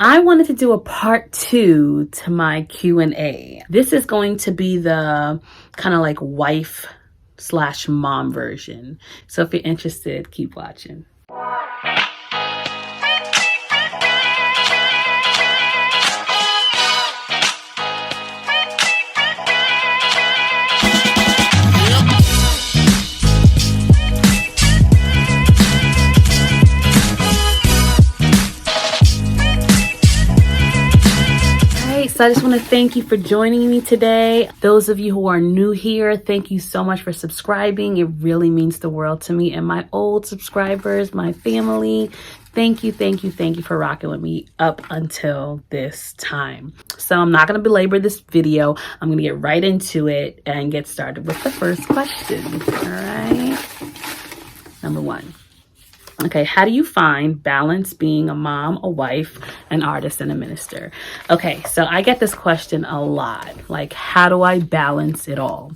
I wanted to do a part 2 to my Q&A. This is going to be the kind of like wife/mom version. So if you're interested, keep watching. So I just want to thank you for joining me today. Those of you who are new here, thank you so much for subscribing. It really means the world to me. And my old subscribers, my family, thank you for rocking with me up until this time. So I'm not going to belabor this video. I'm going to get right into it and get started with the first question. All right. Number 1. Okay, how do you find balance being a mom, a wife, an artist, and a minister? Okay, so I get this question a lot. Like, how do I balance it all?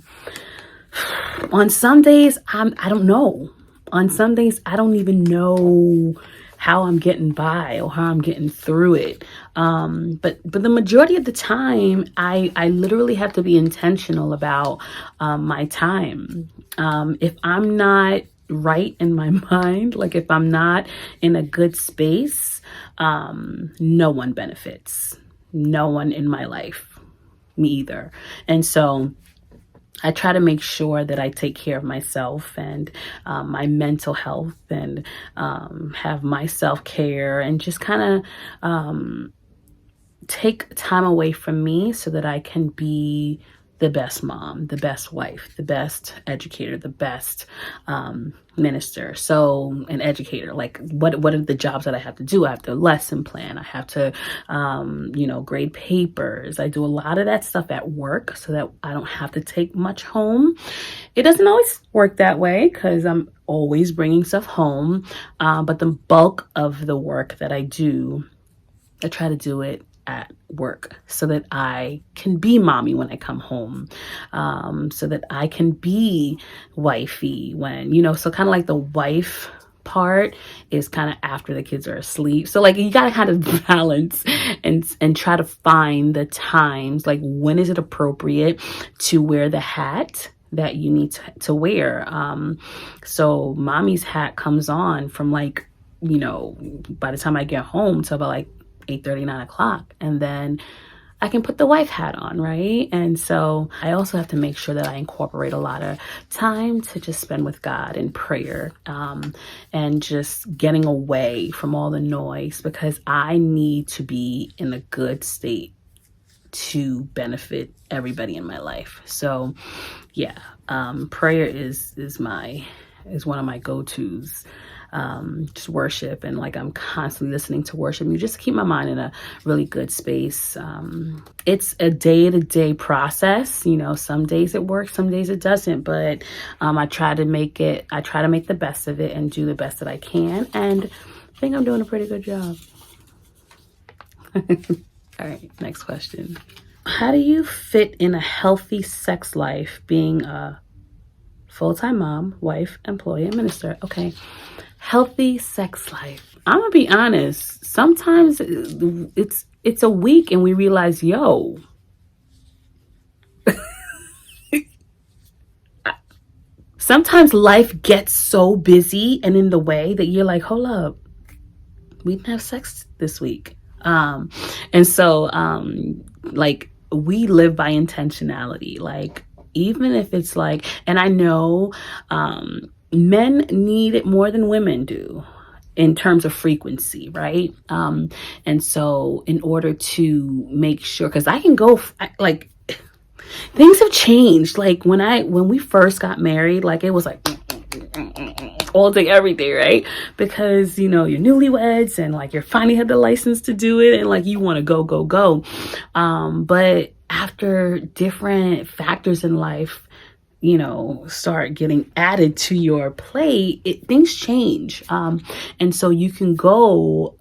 On some days, I don't know. On some days, I don't even know how I'm getting by or how I'm getting through it. But the majority of the time, I literally have to be intentional about my time. If I'm not right in my mind, like if I'm not in a good space, no one benefits. No one in my life, me either. And so I try to make sure that I take care of myself and my mental health and have my self-care and just kind of take time away from me so that I can be the best mom, the best wife, the best educator, the best minister. So an educator, like what are the jobs that I have to do? I have to lesson plan. I have to, grade papers. I do a lot of that stuff at work so that I don't have to take much home. It doesn't always work that way because I'm always bringing stuff home. But the bulk of the work that I do, I try to do it at work so that I can be mommy when I come home, so that I can be wifey when, so kind of like the wife part is kind of after the kids are asleep. So like you gotta kind of balance and try to find the times, like when is it appropriate to wear the hat that you need to wear. So mommy's hat comes on from like, by the time I get home to about like 8:30, 9 o'clock. And then I can put the wife hat on, right? And so I also have to make sure that I incorporate a lot of time to just spend with God in prayer, and just getting away from all the noise because I need to be in a good state to benefit everybody in my life. So yeah, prayer is one of my go-tos. Just worship, and like I'm constantly listening to worship music just to keep my mind in a really good space. It's a day-to-day process. Some days it works, some days it doesn't, but I try to make the best of it and do the best that I can, and I think I'm doing a pretty good job. All right, next question. How do you fit in a healthy sex life being a full-time mom, wife, employee, and minister? Okay. Healthy sex life. I'm gonna be honest. Sometimes it's a week and we realize, sometimes life gets so busy and in the way that you're like, hold up, we didn't have sex this week. And so like we live by intentionality. Like even if it's like, and I know men need it more than women do in terms of frequency, right? And so in order to make sure, because I can go, like, things have changed. Like when we first got married, like it was like all day, every day, right? Because, you're newlyweds and like you're finally had the license to do it and like you want to go. But after different factors in life, start getting added to your plate, things change. And so you can go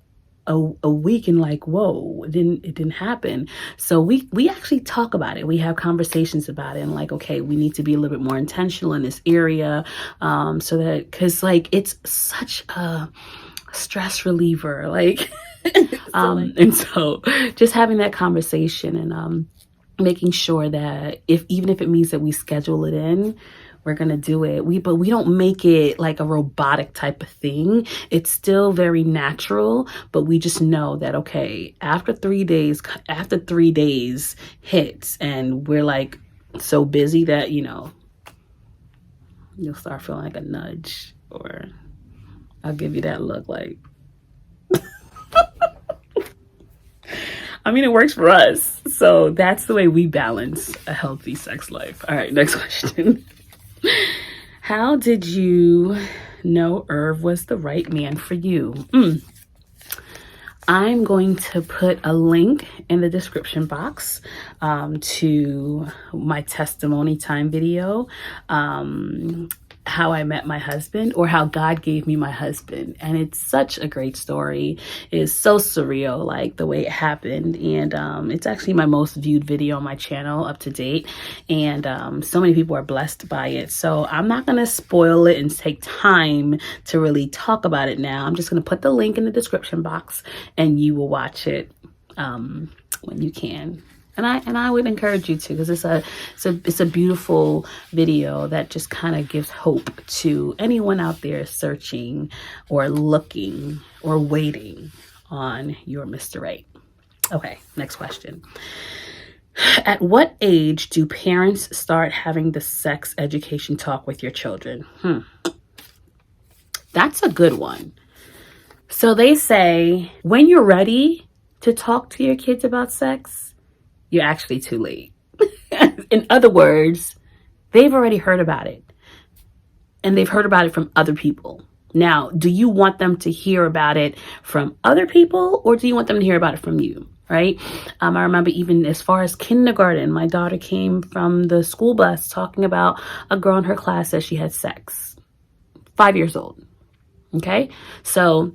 a week and like, whoa, it didn't happen. So we actually talk about it. We have conversations about it and like, okay, we need to be a little bit more intentional in this area. So that, cause like, it's such a stress reliever. Like And so just having that conversation and making sure that even if it means that we schedule it in, we're going to do it. But we don't make it like a robotic type of thing. It's still very natural, but we just know that, okay, after 3 days hits and we're like so busy that, you'll start feeling like a nudge, or I'll give you that look like, I mean, it works for us. So that's the way we balance a healthy sex life. All right, next question. How did you know Irv was the right man for you? I'm going to put a link in the description box to my testimony time video, how I met my husband, or how God gave me my husband. And it's such a great story. It's so surreal, like the way it happened. And it's actually my most viewed video on my channel up to date. And so many people are blessed by it. So I'm not going to spoil it and take time to really talk about it now. I'm just going to put the link in the description box and you will watch it when you can. And I would encourage you to, because it's a beautiful video that just kind of gives hope to anyone out there searching or looking or waiting on your Mr. Right. Okay, next question. At what age do parents start having the sex education talk with your children? That's a good one. So they say when you're ready to talk to your kids about sex, you're actually too late. In other words, they've already heard about it. And they've heard about it from other people. Now, do you want them to hear about it from other people, or do you want them to hear about it from you? Right? I remember even as far as kindergarten, my daughter came from the school bus talking about a girl in her class that she had sex. 5 years old. Okay? So,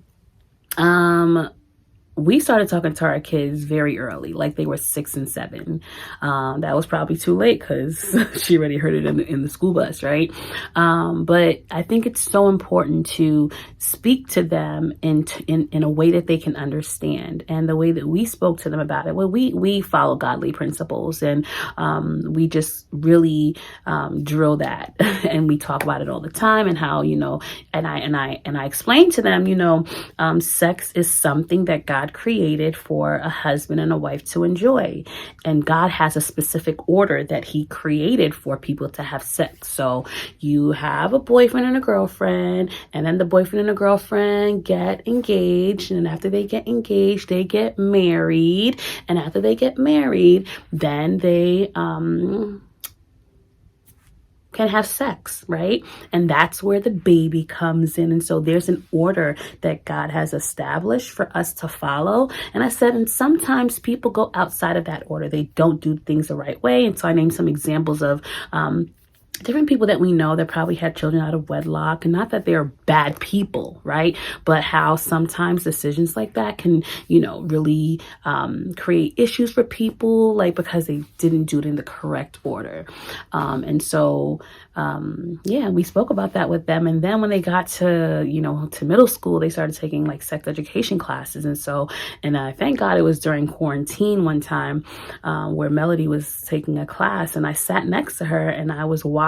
we started talking to our kids very early, like they were 6 and 7. That was probably too late because she already heard it in the school bus, right? But I think it's so important to speak to them in a way that they can understand. And the way that we spoke to them about it, well, we follow godly principles, and we just really drill that, and we talk about it all the time, and how, and I explain to them, sex is something that God created for a husband and a wife to enjoy, and God has a specific order that he created for people to have sex. So you have a boyfriend and a girlfriend, and then the boyfriend and the girlfriend get engaged, and then after they get engaged, they get married, and after they get married, then they can have sex, right? And that's where the baby comes in. And so there's an order that God has established for us to follow. And I said, and sometimes people go outside of that order. They don't do things the right way. And so I named some examples of different people that we know that probably had children out of wedlock, and not that they're bad people, right? But how sometimes decisions like that can, really create issues for people, like because they didn't do it in the correct order. And so, we spoke about that with them. And then when they got to middle school, they started taking like sex education classes. And so, and I thank God it was during quarantine one time where Melody was taking a class, and I sat next to her and I was watching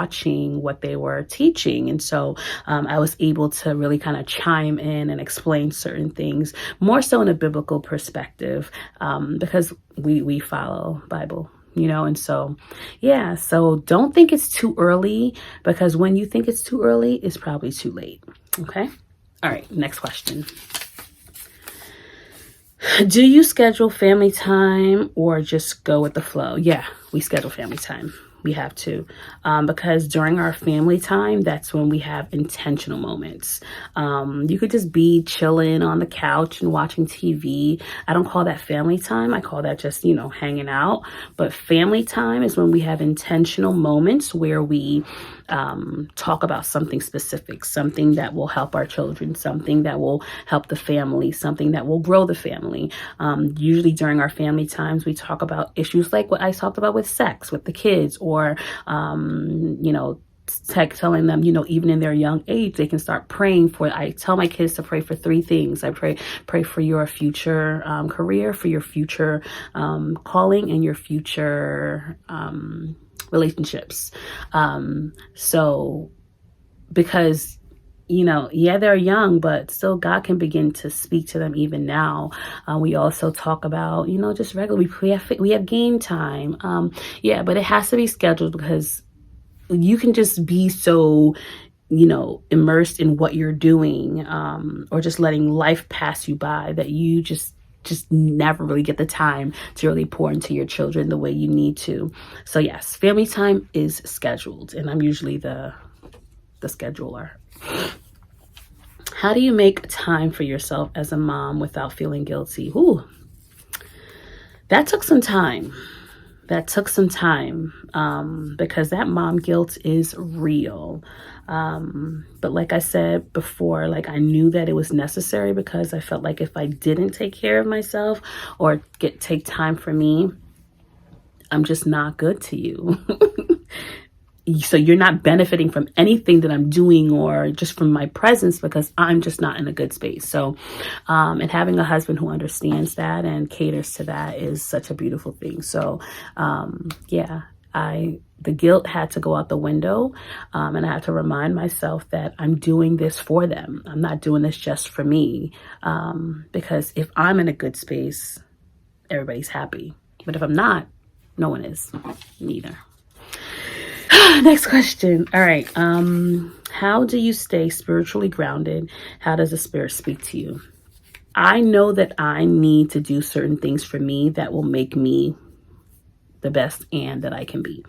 what they were teaching. And so I was able to really kind of chime in and explain certain things, more so in a biblical perspective, because we follow Bible. And so, so don't think it's too early, because when you think it's too early, it's probably too late. Okay. All right. Next question. Do you schedule family time or just go with the flow? Yeah, we schedule family time. We have to, because during our family time, that's when we have intentional moments. You could just be chilling on the couch and watching TV. I don't call that family time. I call that just, hanging out. But family time is when we have intentional moments where we talk about something specific, something that will help our children, something that will help the family, something that will grow the family. Usually during our family times, we talk about issues like what I talked about with sex with the kids, or, telling them, even in their young age, they can start praying for. I tell my kids to pray for 3 things. I pray for your future career, for your future calling, and your future relationships. So because they're young, but still God can begin to speak to them even now. We also talk about, just regular, we have game time. But it has to be scheduled, because you can just be so, immersed in what you're doing, or just letting life pass you by, that you just never really get the time to really pour into your children the way you need to. So yes, family time is scheduled, and I'm usually the scheduler. How do you make time for yourself as a mom without feeling guilty? Ooh, that took some time. Because that mom guilt is real. But like I said before, like, I knew that it was necessary, because I felt like if I didn't take care of myself or take time for me, I'm just not good to you. So you're not benefiting from anything that I'm doing, or just from my presence, because I'm just not in a good space. So, and having a husband who understands that and caters to that is such a beautiful thing. So, the guilt had to go out the window. And I had to remind myself that I'm doing this for them. I'm not doing this just for me. Because if I'm in a good space, everybody's happy. But if I'm not, no one is. Neither. Next question. All right. How do you stay spiritually grounded? How does the Spirit speak to you? I know that I need to do certain things for me that will make me the best and that I can be.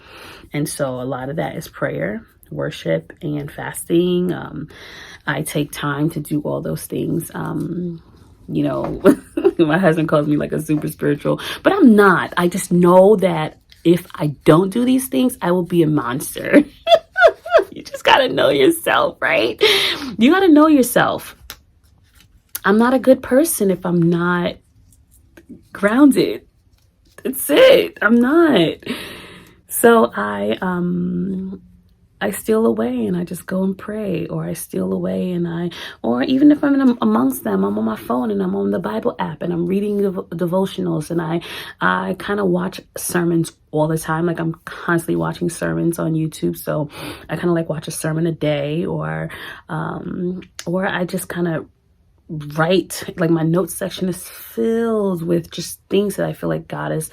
And so a lot of that is prayer, worship, and fasting. I take time to do all those things. My husband calls me like a super spiritual, but I'm not. I just know that if I don't do these things, I will be a monster. You just got to know yourself, right? You got to know yourself. I'm not a good person if I'm not grounded. That's it. I'm not. So I steal away and I just go and pray, or I steal away or even if I'm amongst them, I'm on my phone and I'm on the Bible app and I'm reading devotionals, and I kind of watch sermons all the time. Like, I'm constantly watching sermons on YouTube. So I kind of like watch a sermon a day, or I just kind of write. Like, my notes section is filled with just things that I feel like God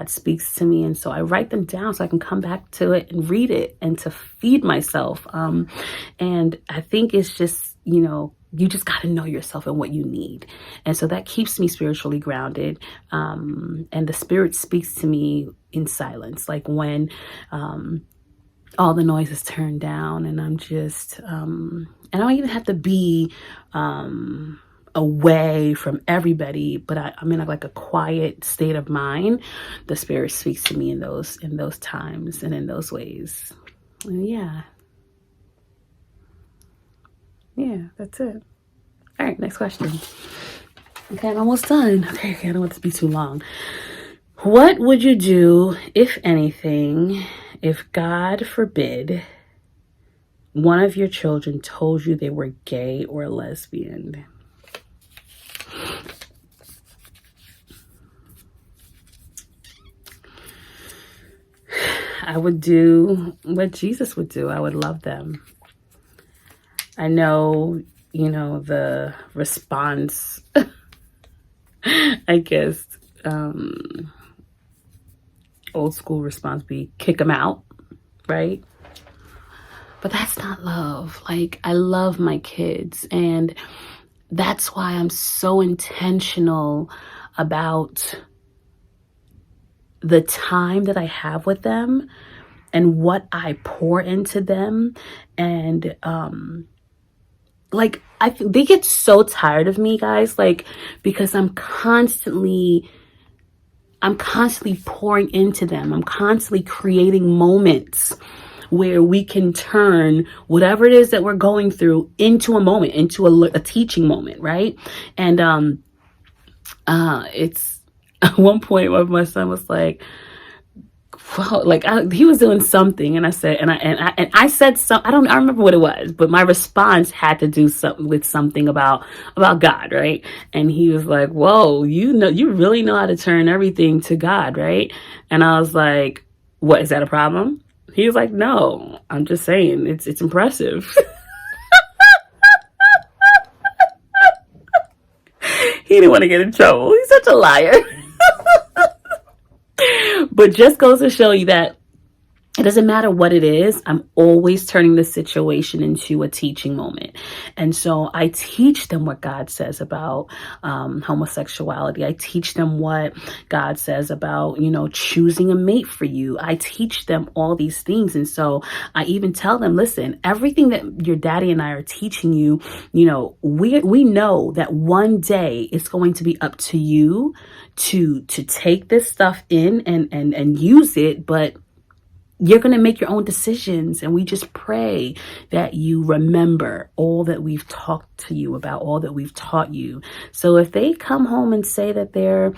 speaks to me, and so I write them down so I can come back to it and read it and to feed myself. And I think it's just, you just got to know yourself and what you need, and so that keeps me spiritually grounded. And the Spirit speaks to me in silence, like when all the noise is turned down, and I'm just and I don't even have to be away from everybody, but I'm in like a quiet state of mind. The Spirit speaks to me in those times and in those ways. And yeah, that's it. All right, next question. Okay, I'm almost done. Okay, I don't want this to be too long. What would you do, if anything, if, God forbid, one of your children told you they were gay or lesbian? I would do what Jesus would do. I would love them. I know, the response, I guess, old school response be kick them out, right? But that's not love. Like, I love my kids, and that's why I'm so intentional about the time that I have with them and what I pour into them. And they get so tired of me, guys, like, because I'm constantly pouring into them. I'm constantly creating moments where we can turn whatever it is that we're going through into a moment, into a teaching moment, right? And it's at one point my son was like, well, like he was doing something, and I said, and I said some. I remember what it was, but my response had to do something about God, right? And he was like, "Whoa, you really know how to turn everything to God, right?" And I was like, "What, is that a problem?" He was like, "No, I'm just saying it's impressive." He didn't want to get in trouble. He's such a liar. But just goes to show you that it doesn't matter what it is. I'm always turning the situation into a teaching moment. And so I teach them what God says about homosexuality. I teach them what God says about, choosing a mate for you. I teach them all these things. And so I even tell them, listen, everything that your daddy and I are teaching you, we know that one day it's going to be up to you to take this stuff in and use it. But you're going to make your own decisions. And we just pray that you remember all that we've talked to you about, all that we've taught you. So if they come home and say that they're,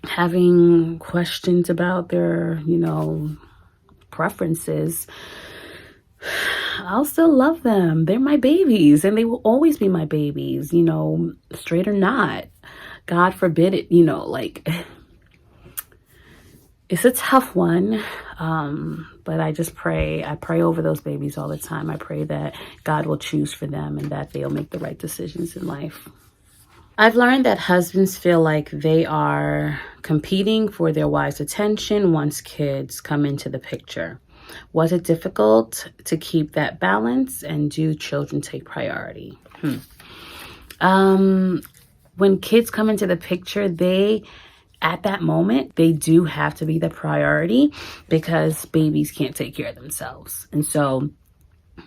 having questions about their, preferences, I'll still love them. They're my babies, and they will always be my babies, straight or not. God forbid it, it's a tough one, but I pray over those babies all the time. I pray that God will choose for them and that they'll make the right decisions in life. I've learned that husbands feel like they are competing for their wives' attention once kids come into the picture. Was it difficult to keep that balance, and do children take priority? When kids come into the picture, at that moment, they do have to be the priority because babies can't take care of themselves. And so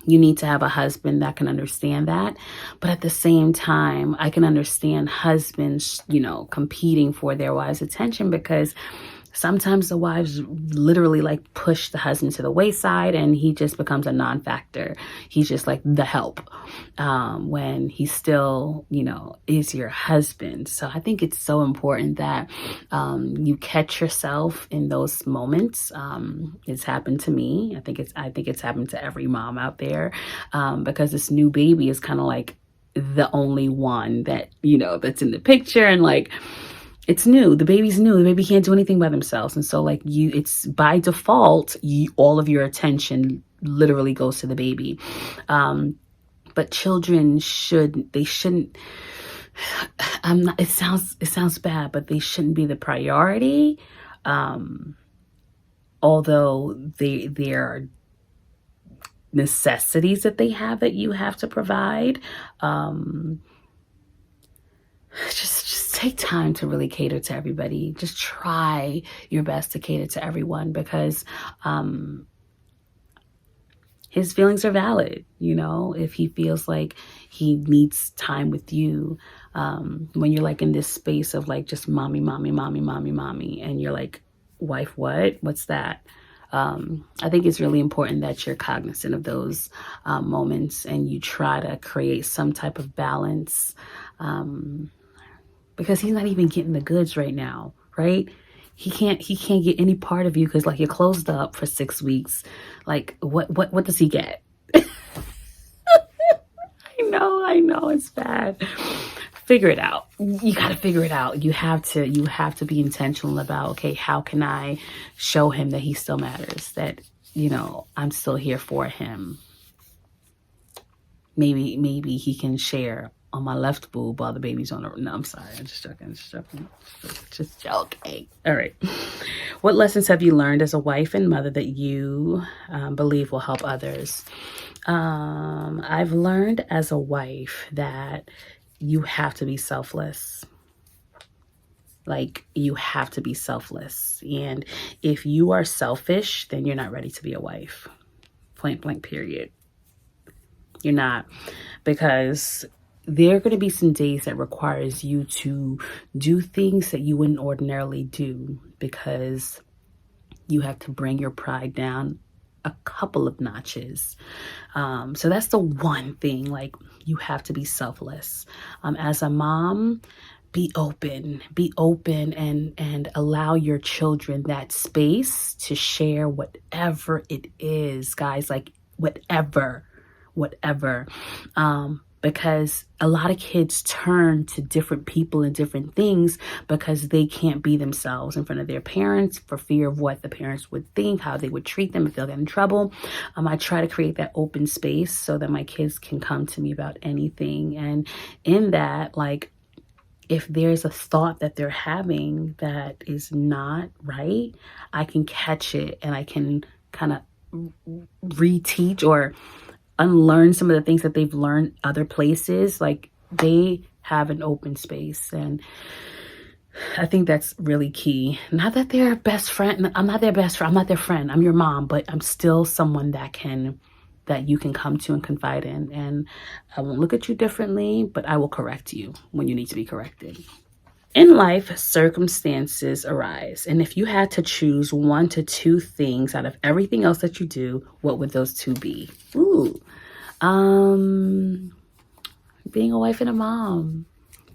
you need to have a husband that can understand that. But at the same time, I can understand husbands, competing for their wives' attention, because sometimes the wives literally push the husband to the wayside and he just becomes a non-factor. He's just like the help when he still, is your husband. So I think it's so important that you catch yourself in those moments. It's happened to me. I think it's happened to every mom out there, because this new baby is kind of like the only one that, that's in the picture, and it's new. The baby's new. The baby can't do anything by themselves. And so it's by default, all of your attention literally goes to the baby. But children shouldn't, it sounds bad, but they shouldn't be the priority. Although there are necessities that they have that you have to provide. Just take time to really cater to everybody. Just try your best to cater to everyone, because his feelings are valid. If he feels like he needs time with you, when you're in this space of just mommy, mommy, mommy, mommy, mommy, and you're like, wife, what's that? I think it's really important that you're cognizant of those moments, and you try to create some type of balance, because he's not even getting the goods right now, right? He can't get any part of you because you're closed up for 6 weeks. What does he get? I know it's bad. Figure it out. You got to figure it out. You have to be intentional about, okay, how can I show him that he still matters, that, I'm still here for him. Maybe he can share on my left boob while the baby's on the... No, I'm sorry. I'm just joking. Just joking. All right. What lessons have you learned as a wife and mother that you believe will help others? I've learned as a wife that you have to be selfless. You have to be selfless. And if you are selfish, then you're not ready to be a wife. Point blank, period. You're not. Because there are going to be some days that requires you to do things that you wouldn't ordinarily do, because you have to bring your pride down a couple of notches. So that's the one thing, you have to be selfless. As a mom, be open and allow your children that space to share whatever it is, guys, like whatever. Because a lot of kids turn to different people and different things because they can't be themselves in front of their parents for fear of what the parents would think, how they would treat them if they'll get in trouble. I try to create that open space so that my kids can come to me about anything. And in that, like, if there's a thought that they're having that is not right, I can catch it and I can kind of reteach or unlearn some of the things that they've learned other places. Like, they have an open space, and I think that's really key. Not that they're best friend. I'm not their best friend. I'm not their friend. I'm your mom, but I'm still someone that you can come to and confide in. And I won't look at you differently, but I will correct you when you need to be corrected. In life, circumstances arise. And if you had to choose 1 to 2 things out of everything else that you do, what would those 2 be? Ooh, being a wife and a mom.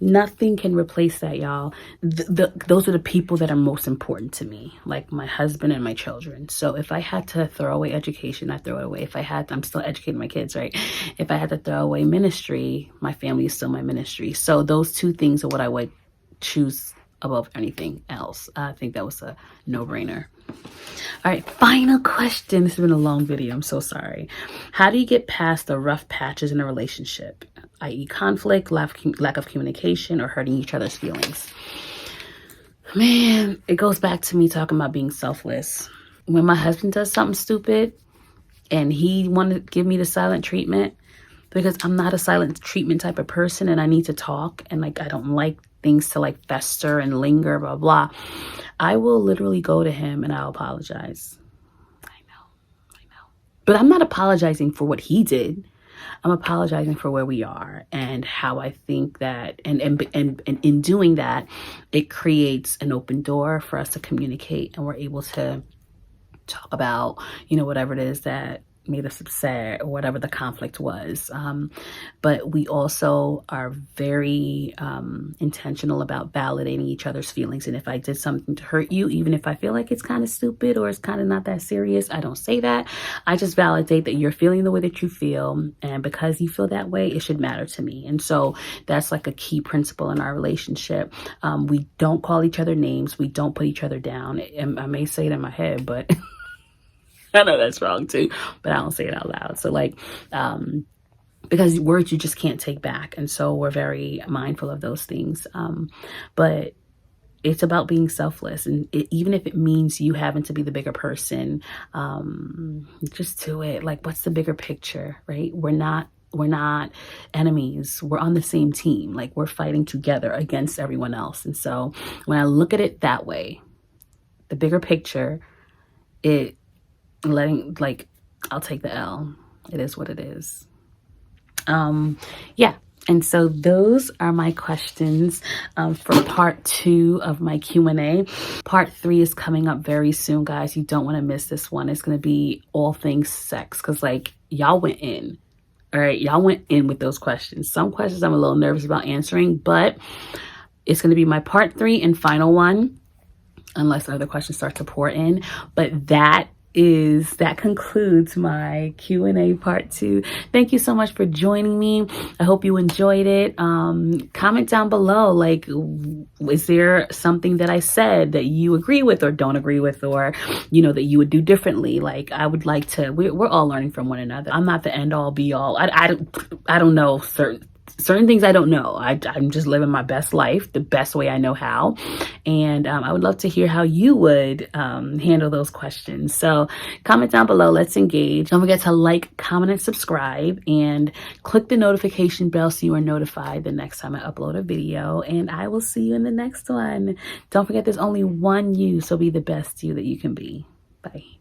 Nothing can replace that, y'all. Those are the people that are most important to me, like my husband and my children. So if I had to throw away education, I throw it away. I'm still educating my kids, right? If I had to throw away ministry, my family is still my ministry. So those 2 things are what I would choose above anything else. I think that was a no-brainer. All right, final question. This has been a long video. I'm so sorry. How do you get past the rough patches in a relationship, i.e. conflict, lack of communication, or hurting each other's feelings? Man, it goes back to me talking about being selfless. When my husband does something stupid and he wanted to give me the silent treatment, because I'm not a silent treatment type of person and I need to talk, and like I don't like things to like fester and linger, blah, blah. I will literally go to him and I'll apologize. I know. But I'm not apologizing for what he did. I'm apologizing for where we are and how I think that, and in doing that, it creates an open door for us to communicate, and we're able to talk about, whatever it is that made us upset or whatever the conflict was. But we also are very intentional about validating each other's feelings. And if I did something to hurt you, even if I feel like it's kind of stupid or it's kind of not that serious, I don't say that. I just validate that you're feeling the way that you feel. And because you feel that way, it should matter to me. And so that's like a key principle in our relationship. We don't call each other names. We don't put each other down. And I may say it in my head, but I know that's wrong too, but I don't say it out loud. So because words you just can't take back. And so we're very mindful of those things. But it's about being selfless. And even if it means you having to be the bigger person, just do it. Like, what's the bigger picture, right? We're not enemies. We're on the same team. Like, we're fighting together against everyone else. And so when I look at it that way, the bigger picture, I'll take the L. It is what it is. Yeah. And so those are my questions for part 2 of my Q&A. Part 3 is coming up very soon, guys. You don't want to miss this one. It's going to be all things sex, because y'all went in. All right. Y'all went in with those questions. Some questions I'm a little nervous about answering, but it's going to be my part 3 and final one, unless other questions start to pour in. But that concludes my Q&A part 2. Thank you so much for joining me. I hope you enjoyed it. Comment down below, like, is there something that I said that you agree with or don't agree with, or that you would do differently? Like, I would like to, we're all learning from one another. I'm not the end all be all. I don't know certain things. I don't know. I'm just living my best life the best way I know how. And I would love to hear how you would handle those questions. So comment down below. Let's engage. Don't forget to like, comment, and subscribe, and click the notification bell so you are notified the next time I upload a video. And I will see you in the next one. Don't forget, there's only one you, so be the best you that you can be. Bye.